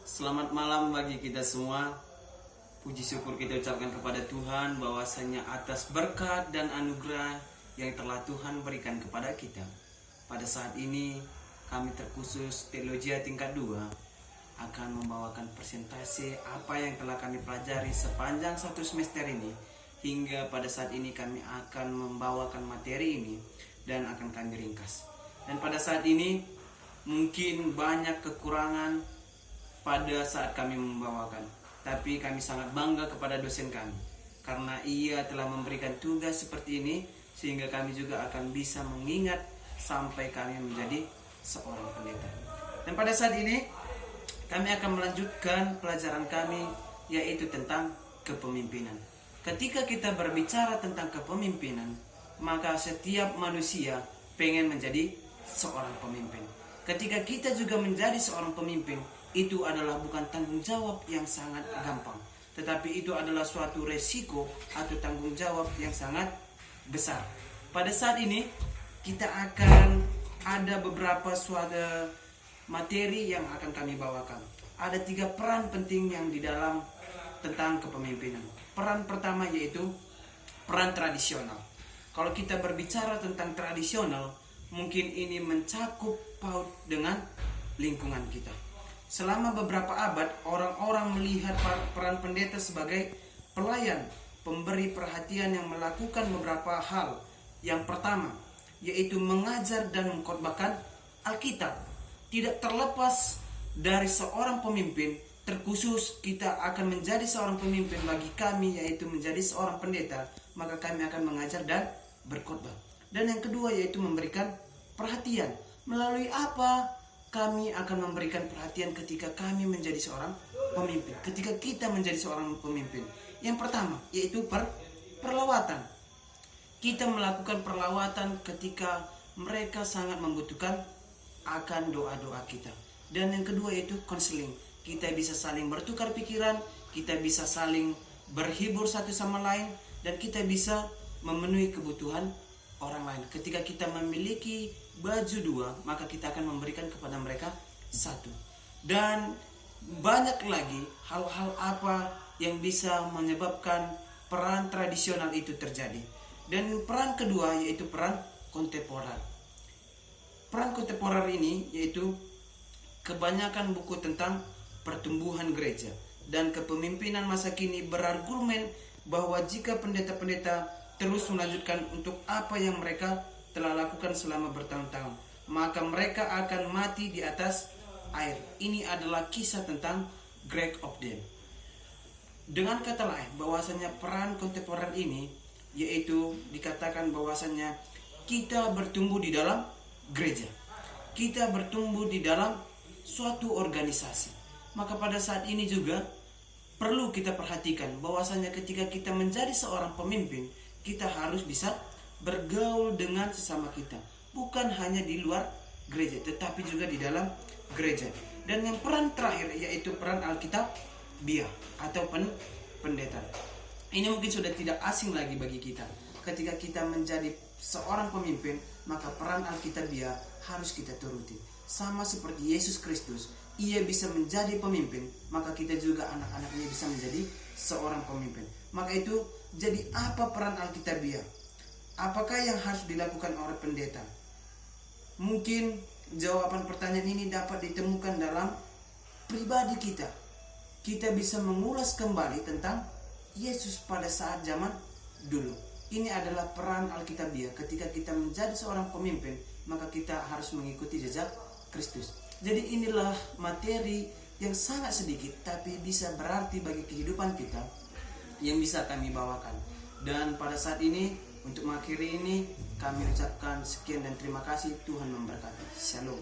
Selamat malam bagi kita semua. Puji syukur kita ucapkan kepada Tuhan bahwasanya atas berkat dan anugerah yang telah Tuhan berikan kepada kita. Pada saat ini kami terkhusus Teologia tingkat 2 akan membawakan presentasi apa yang telah kami pelajari sepanjang satu semester ini. Hingga pada saat ini kami akan membawakan materi ini dan akan kami ringkas. Dan pada saat ini mungkin banyak kekurangan pada saat kami membawakan, tapi kami sangat bangga kepada dosen kami karena ia telah memberikan tugas seperti ini sehingga kami juga akan bisa mengingat sampai kami menjadi seorang pendeta. Dan pada saat ini kami akan melanjutkan pelajaran kami, yaitu tentang kepemimpinan. Ketika kita berbicara tentang kepemimpinan, maka setiap manusia pengen menjadi seorang pemimpin. Ketika kita juga menjadi seorang pemimpin, itu adalah bukan tanggung jawab yang sangat gampang, tetapi itu adalah suatu resiko atau tanggung jawab yang sangat besar. Pada saat ini kita akan ada beberapa suatu materi yang akan kami bawakan. Ada 3 peran penting yang di dalam tentang kepemimpinan. Peran pertama yaitu peran tradisional. Kalau kita berbicara tentang tradisional, mungkin ini mencakup paut dengan lingkungan kita. Selama beberapa abad, orang-orang melihat peran pendeta sebagai pelayan, pemberi perhatian yang melakukan beberapa hal. Yang pertama, yaitu mengajar dan mengkhotbahkan Alkitab. Tidak terlepas dari seorang pemimpin, terkhusus kita akan menjadi seorang pemimpin bagi kami, yaitu menjadi seorang pendeta, maka kami akan mengajar dan berkhotbah. Dan yang kedua yaitu memberikan perhatian. Melalui apa kami akan memberikan perhatian ketika kami menjadi seorang pemimpin, ketika kita menjadi seorang pemimpin? Yang pertama yaitu perlawatan. Kita melakukan perlawatan ketika mereka sangat membutuhkan akan doa-doa kita. Dan yang kedua yaitu konseling. Kita bisa saling bertukar pikiran, kita bisa saling berhibur satu sama lain, dan kita bisa memenuhi kebutuhan orang lain. Ketika kita memiliki baju 2, maka kita akan memberikan kepada mereka 1. Dan banyak lagi hal-hal apa yang bisa menyebabkan peran tradisional itu terjadi. Dan peran kedua yaitu peran kontemporer. Peran kontemporer ini yaitu kebanyakan buku tentang pertumbuhan gereja dan kepemimpinan masa kini berargumen bahwa jika pendeta-pendeta terus melanjutkan untuk apa yang mereka telah lakukan selama bertahun-tahun, maka mereka akan mati di atas air. Ini adalah kisah tentang Greg Ogden. Dengan kata lain, bahwasanya peran kontemporer ini yaitu dikatakan bahwasanya kita bertumbuh di dalam gereja, kita bertumbuh di dalam suatu organisasi. Maka pada saat ini juga perlu kita perhatikan bahwasanya ketika kita menjadi seorang pemimpin, kita harus bisa bergaul dengan sesama kita, bukan hanya di luar gereja tetapi juga di dalam gereja. Dan yang peran terakhir yaitu peran Alkitabiah atau pendeta. Ini mungkin sudah tidak asing lagi bagi kita. Ketika kita menjadi seorang pemimpin, maka peran Alkitabiah harus kita turuti. Sama seperti Yesus Kristus, ia bisa menjadi pemimpin, maka kita juga anak-anaknya bisa menjadi seorang pemimpin. Maka itu, jadi apa peran Alkitabiah? Apakah yang harus dilakukan oleh pendeta? Mungkin jawaban pertanyaan ini dapat ditemukan dalam pribadi kita. Kita bisa mengulas kembali tentang Yesus pada saat zaman dulu. Ini adalah peran Alkitabiah. Ketika kita menjadi seorang pemimpin, maka kita harus mengikuti jejak Kristus. Jadi inilah materi yang sangat sedikit tapi bisa berarti bagi kehidupan kita yang bisa kami bawakan. Dan pada saat ini, untuk mengakhiri ini, kami ucapkan sekian dan terima kasih. Tuhan memberkati. Shalom.